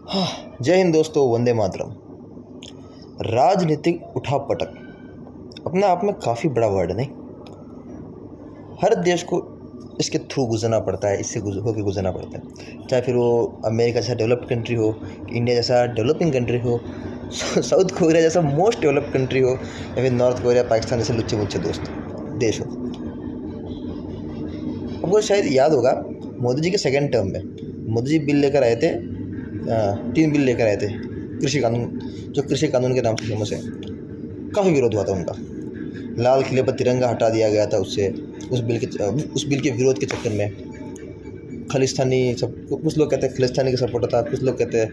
हाँ, जय हिंद दोस्तों, वंदे मातरम। राजनीतिक उठापटक अपने आप में काफ़ी बड़ा वर्ड है, नहीं? हर देश को इसके थ्रू गुजरना पड़ता है, इससे होकर गुजरना पड़ता है। चाहे फिर वो अमेरिका जैसा डेवलप्ड कंट्री हो, इंडिया जैसा डेवलपिंग कंट्री हो, साउथ कोरिया जैसा मोस्ट डेवलप्ड कंट्री हो, या फिर नॉर्थ कोरिया पाकिस्तान जैसे लुच्चे मुच्चे दोस्त देश हो। आपको शायद याद होगा, मोदी जी के सेकेंड टर्म में मोदी जी बिल लेकर आए थे, 3 बिल लेकर आए थे कृषि कानून, जो कृषि कानून के नाम से फेमस है। काफ़ी विरोध हुआ था उनका, लाल किले पर तिरंगा हटा दिया गया था उससे, उस बिल के विरोध के चक्कर में। खालिस्तानी सब, कुछ लोग कहते हैं खालिस्तानी का सपोर्टर था, कुछ लोग कहते हैं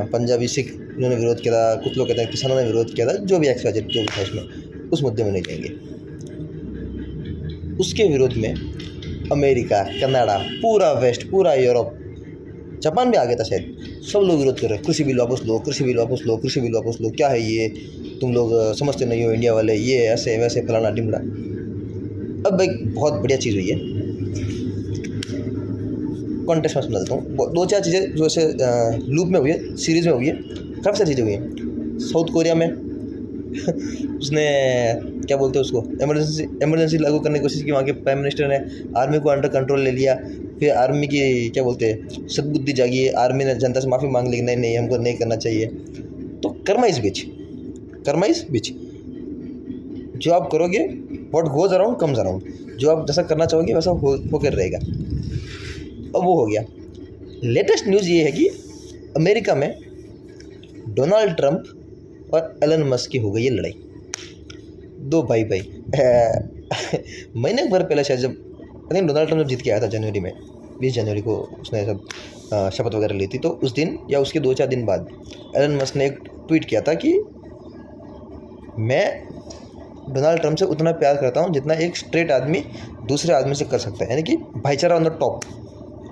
पंजाबी सिख उन्होंने विरोध किया था, कुछ लोग कहते हैं किसानों ने विरोध किया था। जो भी एक्सवाइजेड जो भी था उसमें, उस मुद्दे में नहीं जाएंगे। उसके विरोध में अमेरिका, कनाडा, पूरा वेस्ट, पूरा यूरोप, जापान भी आ गया था शायद, सब लोग विरोध कर रहे हैं। कृषि बिल वापस लो, कृषि बिल वापस लो, कृषि बिल वापस लो। क्या है ये, तुम लोग समझते नहीं हो इंडिया वाले, ये ऐसे वैसे फलाना ढिमड़ा। अब एक बहुत बढ़िया चीज़ हुई है, कॉन्टेक्स्ट में समझा देता हूँ। 2-4 चीज़ें जो ऐसे लूप में हुई है, सीरीज़ में हुई है, काफ़ी सारी चीज़ें हुई हैं। साउथ कोरिया में उसने क्या बोलते हैं उसको, इमरजेंसी लागू करने की कोशिश की। वहाँ के प्राइम मिनिस्टर ने आर्मी को अंडर कंट्रोल ले लिया। फिर आर्मी की क्या बोलते हैं सद्बुद्धि जागी, आर्मी ने जनता से माफ़ी मांग ली, नहीं नहीं हमको नहीं करना चाहिए। तो कर्मा इस बीच जो आप करोगे, what goes around comes around. जो आप जैसा करना चाहोगे वैसा होकर रहेगा। अब वो हो गया। लेटेस्ट न्यूज़ ये है कि अमेरिका में डोनाल्ड ट्रंप और एलन मस्क की हो गई है लड़ाई। दो भाई महीने भर पहले शायद, जब आई थिंक डोनाल्ड ट्रंप जब जीत के आया था जनवरी में, 20 जनवरी को उसने सब शपथ वगैरह ली थी, तो उस दिन या उसके 2-4 दिन बाद एलन मस्क ने एक ट्वीट किया था कि मैं डोनाल्ड ट्रंप से उतना प्यार करता हूँ जितना एक स्ट्रेट आदमी दूसरे आदमी से कर सकता है, यानी कि भाईचारा ऑन द टॉप,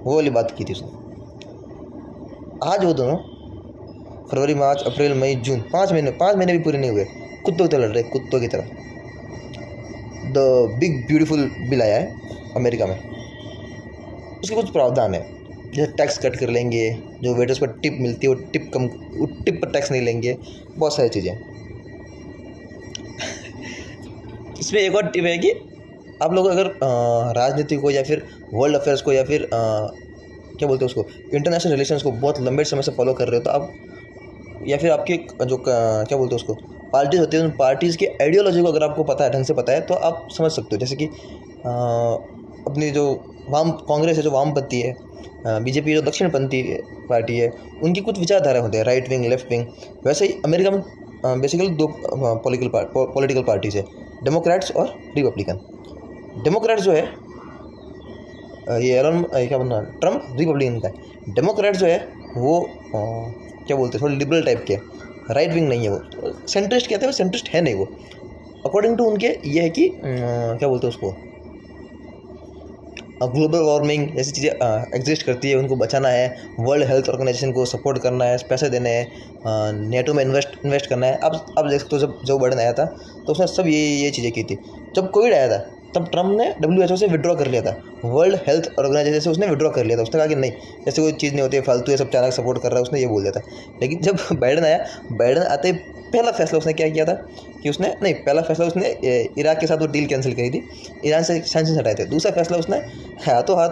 वो वाली बात की थी उसने। आज वो दोनों फरवरी, मार्च, अप्रैल, मई, जून, 5 महीने भी पूरे नहीं हुए, कुत्तों की तरह लड़ रहे, कुत्तों की तरह। द बिग ब्यूटीफुल बिल आया है अमेरिका में। उसके कुछ प्रावधान है, जैसे टैक्स कट कर लेंगे, जो वेटर्स पर टिप मिलती है वो टिप पर टैक्स नहीं लेंगे, बहुत सारी चीज़ें। इसमें एक और टिप है कि आप लोग अगर राजनीति को या फिर वर्ल्ड अफेयर्स को या फिर क्या बोलते हैं उसको, इंटरनेशनल रिलेशंस को बहुत लंबे समय से फॉलो कर रहे हो, तो आप या फिर आपके जो क्या बोलते हैं उसको पार्टीज़ होती है, उन पार्टीज़ की आइडियोलॉजी को अगर आपको पता है, ढंग से पता है, तो आप समझ सकते हो। जैसे कि अपनी जो कांग्रेस है, जो वामपंथी है, बीजेपी जो दक्षिणपंथी पार्टी है, उनकी कुछ विचारधारा होते हैं, राइट विंग, लेफ्ट विंग। वैसे ही अमेरिका में बेसिकली 2 पॉलिटिकल पार्टीज़ है, डेमोक्रेट्स और रिपब्लिकन। डेमोक्रेट्स जो है ये क्या बोलना, ट्रम्प रिपब्लिकन का है। डेमोक्रेट जो है वो क्या बोलते हैं, थोड़ा लिबरल टाइप के, राइट विंग नहीं है वो, सेंट्रिस्ट कहते हैं, वो सेंट्रिस्ट है नहीं वो। अकॉर्डिंग टू उनके ये है कि क्या बोलते हैं उसको, ग्लोबल वार्मिंग जैसी चीज़ें एग्जिस्ट करती है, उनको बचाना है, वर्ल्ड हेल्थ ऑर्गेनाइजेशन को सपोर्ट करना है, पैसे देने हैं, नेटो में इन्वेस्ट करना है। अब देख सकते हो, जब जो बाइडेन आया था तो उसने सब ये चीज़ें की थी। जब कोविड आया था तब ट्रम्प ने WHO से विड्रॉ कर लिया था, वर्ल्ड हेल्थ ऑर्गेनाइजेशन से उसने विड्रॉ कर लिया था। उसने कहा कि नहीं, ऐसे कोई चीज़ नहीं होती है, फालतू ये सब चाइना सपोर्ट कर रहा है, उसने ये बोल दिया था। लेकिन जब बाइडेन आया, बाइडेन आते पहला फैसला उसने क्या किया था कि पहला फैसला उसने इराक के साथ वो डील कैंसिल करी थी, ईरान से सैंक्शन हटाए थे। दूसरा फैसला उसने हाथों हाथ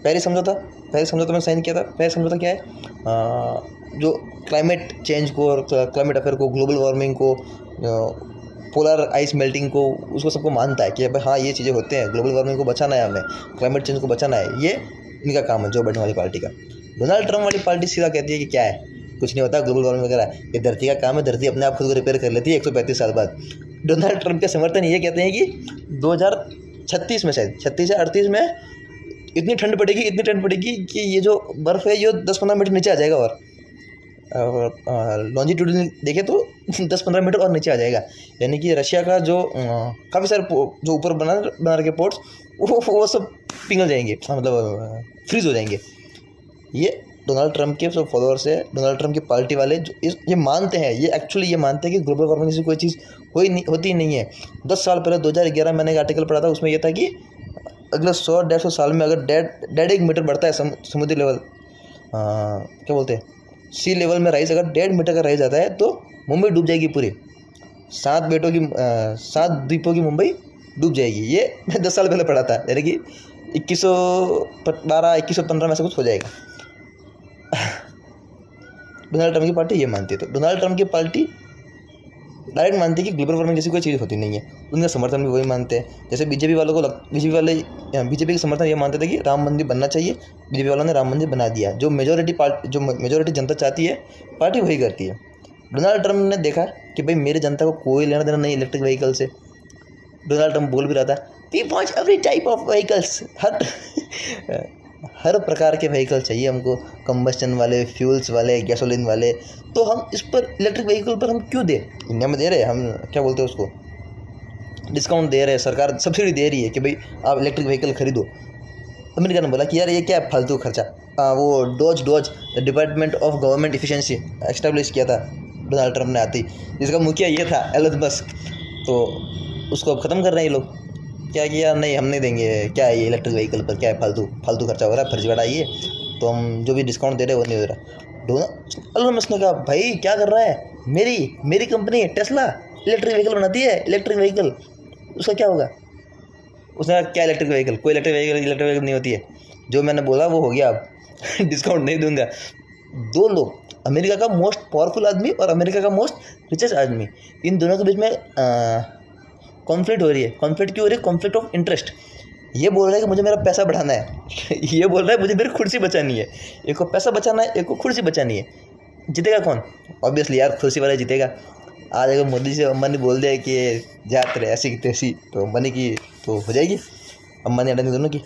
पेरिस समझौता में साइन किया था। पेरिस समझौता क्या है, जो क्लाइमेट चेंज को और क्लाइमेट अफेयर को, ग्लोबल वार्मिंग को, पोलर आइस मेल्टिंग को, उसको सबको मानता है कि भाई हाँ ये चीज़ें होते हैं, ग्लोबल वार्मिंग को बचाना है, हमें क्लाइमेट चेंज को बचाना है। ये इनका काम है, जो बाइडेन वाली पार्टी का। डोनाल्ड ट्रंप वाली पार्टी सीधा कहती है कि क्या है, कुछ नहीं होता ग्लोबल वार्मिंग वगैरह, ये धरती का काम है, धरती अपने आप खुद को रिपेयर कर लेती है 135 साल बाद। डोनाल्ड ट्रंप के समर्थन ये कहते हैं कि 2036 में, शायद 36 या 38 में इतनी ठंड पड़ेगी कि ये जो बर्फ़ है ये 10-15 मीटर नीचे आ जाएगा, और लॉन्जिट्यूडनल देखे तो 10-15 मीटर और नीचे आ जाएगा। यानी कि रशिया का जो काफ़ी सारे जो ऊपर बना रखे पोर्ट्स, वो सब पिघल जाएंगे, मतलब फ्रीज हो जाएंगे। ये डोनाल्ड ट्रंप के जो फॉलोअर्स है, डोनाल्ड ट्रंप की पार्टी वाले, जो ये मानते हैं, ये एक्चुअली मानते हैं कि ग्लोबल वार्मिंग जैसी कोई चीज़ होती नहीं है। 10 साल पहले 2011 मैंने एक आर्टिकल पढ़ा था, उसमें यह था कि अगले 100-150 साल में अगर 1.5 मीटर बढ़ता है समुद्री लेवल, क्या बोलते हैं, सी लेवल में राइज अगर 1.5 मीटर का राइज आता है तो मुंबई डूब जाएगी पूरी। 7 द्वीपों की मुंबई डूब जाएगी। ये मैं 10 साल पहले पढ़ा था, यानी कि 2115 में से कुछ हो जाएगा। डोनाल्ड ट्रंप की पार्टी ये मानती है। तो डोनाल्ड ट्रंप की पार्टी डायरेक्ट मानती है कि ग्लोबल वार्मिंग जैसी कोई चीज़ होती नहीं है। उनका समर्थन भी वही मानते हैं। जैसे बीजेपी के समर्थन ये मानते थे कि राम मंदिर बनना चाहिए। बीजेपी वालों ने राम मंदिर बना दिया। जो मेजोरिटी जनता चाहती है पार्टी वही करती है। डोनाल्ड ट्रंप ने देखा कि भाई मेरे जनता को कोई लेना देना नहीं इलेक्ट्रिक व्हीकल से। डोनाल्ड ट्रंप बोल भी रहा था, we want every type of vehicles, हर प्रकार के व्हीकल चाहिए हमको, कंबस्टन वाले, फ्यूल्स वाले, गैसोलीन वाले। तो हम इस पर इलेक्ट्रिक व्हीकल पर हम क्यों दें? इंडिया में दे रहे हैं, हम क्या बोलते हैं उसको, डिस्काउंट दे रहे हैं, सरकार सब्सिडी दे रही है कि भाई आप इलेक्ट्रिक व्हीकल खरीदो। अमेरिका ने बोला कि यार ये क्या फालतू खर्चा। वो DOGE department of government efficiency establish किया था डोनाल्ड ट्रंप ने आती, जिसका मुखिया ये था एलन मस्क। तो उसको अब ख़त्म कर रहे हैं ये लोग। क्या किया, नहीं हम नहीं देंगे, क्या है ये इलेक्ट्रिक व्हीकल पर क्या है फालतू खर्चा हो रहा है, फर्जीवाड़ा ये, तो हम जो भी डिस्काउंट दे रहे हैं वो नहीं हो रहा। एलन मस्क ने कहा भाई क्या कर रहा है, मेरी कंपनी टेस्ला इलेक्ट्रिक व्हीकल बनाती है, इलेक्ट्रिक व्हीकल, उसका क्या होगा? उसने कहा क्या इलेक्ट्रिक व्हीकल, कोई इलेक्ट्रिक व्हीकल नहीं होती है, जो मैंने बोला वो हो गया, अब डिस्काउंट नहीं दूंगा। दो लोग, अमेरिका का मोस्ट पावरफुल आदमी और अमेरिका का मोस्ट रिचेस्ट आदमी, इन दोनों के बीच में कॉन्फ्लिक्ट हो रही है। कॉन्फ्लिक्ट क्यों हो रही है? Conflict of interest. ये बोल रहा है कि मुझे मेरा पैसा बढ़ाना है ये बोल रहा है मुझे मेरी कुर्सी बचानी है। एक को पैसा बचाना है, एक को कुर्सी बचानी है। जीतेगा कौन? ऑब्वियसली यार कुर्सी वाला जीतेगा। आज अगर मोदी से अंबानी बोल दे कि जात रहे ऐसी तैसी, तो अंबानी की तो हो जाएगी, अंबानी अडानी दोनों की।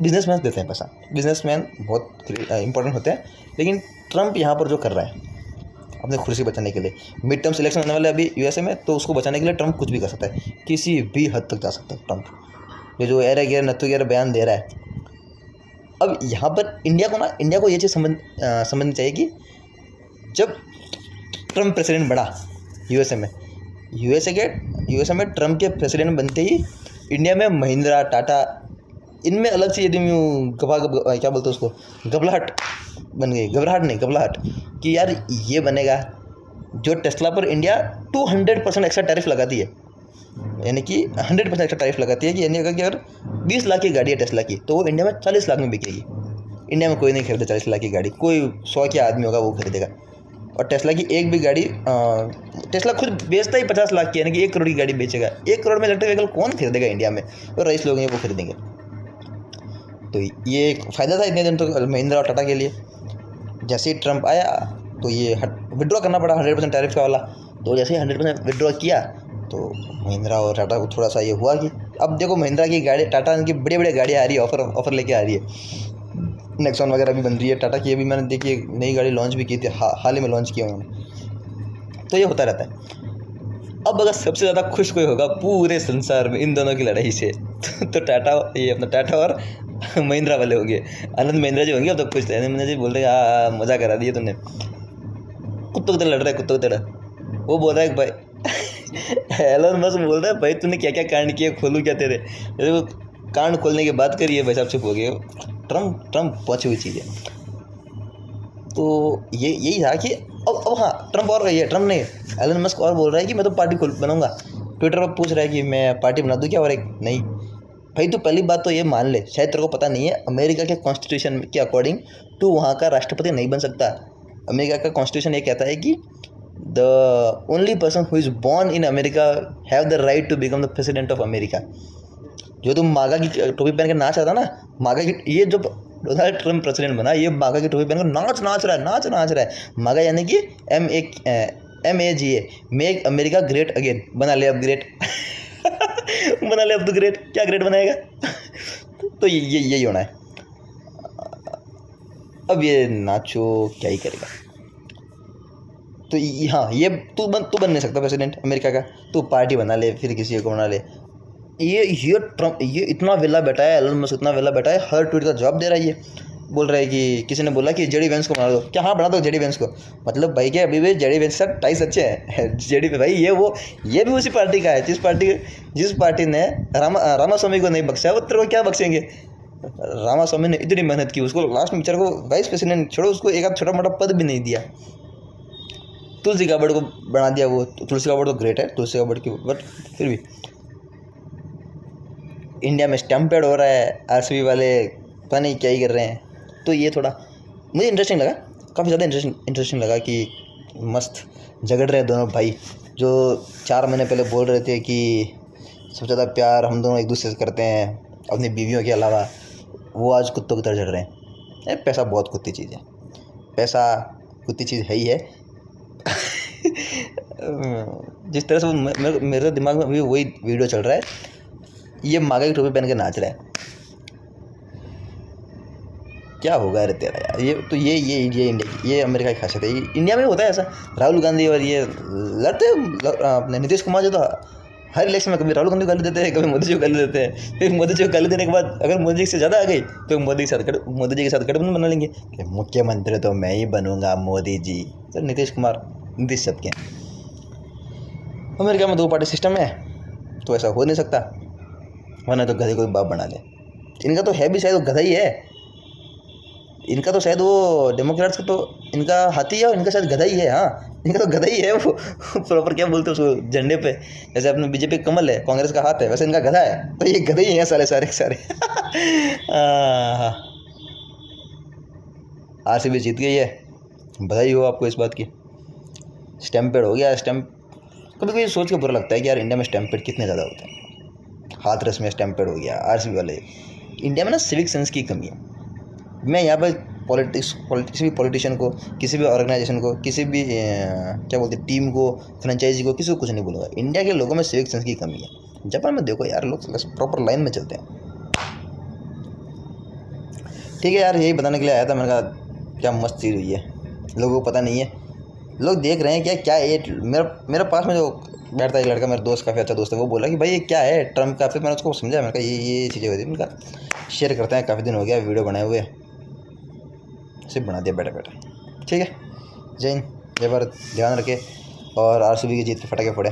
बिजनेसमैन देते हैं पैसा, बिजनेसमैन बहुत इंपॉर्टेंट होते हैं। लेकिन ट्रंप यहाँ पर जो कर रहा है अपने कुर्सी बचाने के लिए, मिड टर्म इलेक्शन होने वाले अभी यूएसए में, तो उसको बचाने के लिए ट्रंप कुछ भी कर सकता है, किसी भी हद तक जा सकता है ट्रंप। ये जो एरे गेर नत्थु गेर बयान दे रहा है। अब यहाँ पर इंडिया को ये चीज़ समझनी चाहिए कि जब ट्रंप प्रेसिडेंट बना यूएसए में ट्रंप के प्रेसिडेंट बनते ही इंडिया में महिंद्रा, टाटा, इनमें अलग से यदि क्या बोलते हैं उसको, घबराहट बन गई। घबराहट कि यार ये बनेगा। जो टेस्ला पर इंडिया 200% एक्स्ट्रा टैरिफ लगाती है, यानी कि 100% एक्स्ट्रा टैरिफ लगाती है कि यानी अगर 20 लाख की गाड़ी है टेस्ला की, तो वो इंडिया में 40 लाख में बिकेगी। इंडिया में कोई नहीं खरीदे 40 लाख की गाड़ी, कोई 100 के आदमी होगा वो खरीदेगा। और टेस्ला की एक भी गाड़ी, टेस्ला खुद बेचता ही 50 लाख की, यानी कि 1 करोड़ की गाड़ी बेचेगा। 1 करोड़ में इलेक्ट्रिक व्हीकल कौन खरीदेगा इंडिया में? तो रईस लोग हैं वो खरीदेंगे। तो ये एक फ़ायदा था इतने दिन तो महिंद्रा और टाटा के लिए। जैसे ही ट्रंप आया तो ये विड्रॉ करना पड़ा 100% टैरिफ का वाला। तो जैसे ही 100% विड्रॉ किया तो महिंद्रा और टाटा को थोड़ा सा ये हुआ कि अब देखो महिंद्रा की गाड़ी, टाटा की बड़ी गाड़ियाँ आ रही है, ऑफर लेके आ रही है। नेक्सॉन वगैरह भी बन रही है। टाटा की अभी मैंने देखी नई गाड़ी लॉन्च भी की थी, हाल ही में लॉन्च किया उन्होंने। तो ये होता रहता है। अब अगर सबसे ज़्यादा खुश कोई होगा पूरे संसार में इन दोनों की लड़ाई से तो टाटा और महिंद्रा वाले होंगे। आनंद महिंद्रा जी होंगे अब तो खुश थे। आनंद महिंद्रा जी बोल रहे हैं मज़ा करा दिया तुमने, कुत्तों की तरह लड़ रहा है, कुत्तों की तरह। वो बोल रहा है भाई एलन मस्क बोल रहा है भाई तूने क्या क्या कांड किए, खोलूँ क्या तेरे? जैसे वो कांड खोलने की बात करिए भाई साहब, चुप हो गए। ट्रंप पहुँची हुई चीज़ है। तो यही था कि अब हाँ, ट्रंप ने एलन मस्क और बोल रहा है कि मैं तो पार्टी बनाऊंगा। ट्विटर पर पूछ रहा है कि मैं पार्टी बना दूं क्या? और एक नहीं भाई, तो पहली बात तो ये मान ले, शायद तेरे को पता नहीं है, अमेरिका के कॉन्स्टिट्यूशन के अकॉर्डिंग तू वहाँ का राष्ट्रपति नहीं बन सकता। अमेरिका का कॉन्स्टिट्यूशन ये कहता है कि the only person who is born in America have the right to become the president of America. जो तुम मागा की टोपी पहन के नाच रहा था ना, मागा की, ये जो डोनाल्ड ट्रंप प्रेसिडेंट बना, ये मागा की टोपी पहन कर नाच रहा है। मागा यानी कि MAGA, make America great again. बना ले अब ग्रेट बना ले अब तो ग्रेट। क्या ग्रेट बनाएगा? तो यही होना है। अब ये नाचो क्या ही करेगा। तो हाँ, ये तू बन नहीं सकता प्रेसिडेंट अमेरिका का। तू पार्टी बना ले, फिर किसी को बना ले। ये ट्रंप ये इतना वेला बैठा है, एलन मस्क इतना वेला बैठा है, हर ट्वीट का जवाब दे रहा है। ये बोल रहा है कि किसी ने बोला कि जेडी वेंस को बना दो क्या? हाँ बना दो जेडी वेंस को। मतलब भाई क्या अभी भी जेडी वेंस का टाइस अच्छे हैं जेडी पे भाई। ये भी उसी पार्टी का है जिस पार्टी ने रामास्वामी को नहीं बख्शा, वो तेरे को क्या बख्शेंगे? रामा स्वामी ने इतनी मेहनत की, उसको लास्ट में बेचारे को वाइस प्रेसिडेंट छोड़ो, उसको एक आध छोटा मोटा पद भी नहीं दिया। तुलसी गाबड़ को बना दिया। वो तुलसी गाबड़ तो ग्रेट है, तुलसी गाबड़ की, बट फिर भी इंडिया में स्टैम्पेड हो रहा है, आरसीबी वाले पता नहीं क्या ही कर रहे हैं। तो ये थोड़ा मुझे इंटरेस्टिंग लगा, काफ़ी ज़्यादा इंटरेस्टिंग लगा कि मस्त झगड़ रहे दोनों भाई, जो 4 महीने पहले बोल रहे थे कि सबसे ज़्यादा प्यार हम दोनों एक दूसरे से करते हैं अपनी बीवियों के अलावा, वो आज कुत्तों की तरह झड़ रहे हैं। पैसा बहुत कुत्ती चीज़ है, पैसा कुत्ती चीज़ है ही है। जिस तरह से मेरे दिमाग में अभी वही वीडियो चल रहा है, ये मागा की टोपी पहन के नाच रहा है। क्या होगा अरे तेरा यार, ये तो ये इंडिया की, ये अमेरिका की खासियत है। इंडिया में होता है ऐसा, राहुल गांधी और ये लड़ते अपने नीतीश कुमार जो, तो हर इलेक्शन में कभी राहुल गांधी को गाली देते हैं, कभी मोदी जी को गाली देते हैं। फिर मोदी जी को गाली देने के बाद अगर मोदी जी से ज़्यादा आ गई तो मोदी जी के साथ गठबंधन बना लेंगे कि मुख्यमंत्री तो मैं ही बनूंगा, मोदी जी। सर नीतीश कुमार, नीतीश सबके। अमेरिका में 2 पार्टी सिस्टम है, तो ऐसा हो नहीं सकता, वरना तो गधे को बाप बना ले। इनका तो है भी शायद वो गधा ही है, इनका तो शायद वो डेमोक्रेट्स का तो इनका हाथी है और इनका शायद गधा ही है। हाँ, इनका तो गधा ही है वो। प्रॉपर क्या बोलते हैं उसको, झंडे पे जैसे अपने बीजेपी कमल है, कांग्रेस का हाथ है, वैसे इनका गधा है, तो ये गधे ही हैं सारे। आरसीबी जीत गई है, बधाई हो आपको इस बात की। स्टैम्पेड हो गया। कभी कभी सोच के बुरा लगता है कि यार इंडिया में स्टैम्पेड कितने ज़्यादा होते हैं। हाथरस में स्टैम्पेड हो गया आरसीबी वाले। इंडिया में ना सिविक सेंस की कमी है। मैं यहाँ पर किसी भी पॉलिटिशियन को, किसी भी ऑर्गेनाइजेशन को, किसी भी क्या बोलते हैं टीम को, फ्रेंचाइजी को, किसी को कुछ नहीं बोलूँगा। इंडिया के लोगों में सिविक सेंस की कमी है। जापान में देखो यार, लोग प्रॉपर लाइन में चलते हैं। ठीक है यार, यही बताने के लिए आया था। मैंने कहा क्या मस्त चीज़ हुई है, लोगों को पता नहीं है, लोग देख रहे हैं क्या ये। मेरे पास में जो बैठता है एक लड़का, मेरा दोस्त, काफ़ी अच्छा दोस्त है, वो बोला कि भाई ये क्या है ट्रम्प का। फिर मैंने उसको समझा, मैंने कहा ये चीज़ें होती है। मैंने कहा शेयर करते हैं, काफ़ी दिन हो गया वीडियो बनाए हुए, सिर्फ बना दिया बैठे। ठीक है, जय हिंद, जय भारत, ध्यान रखे और आरसीबी की जीत के फटाके फोड़े।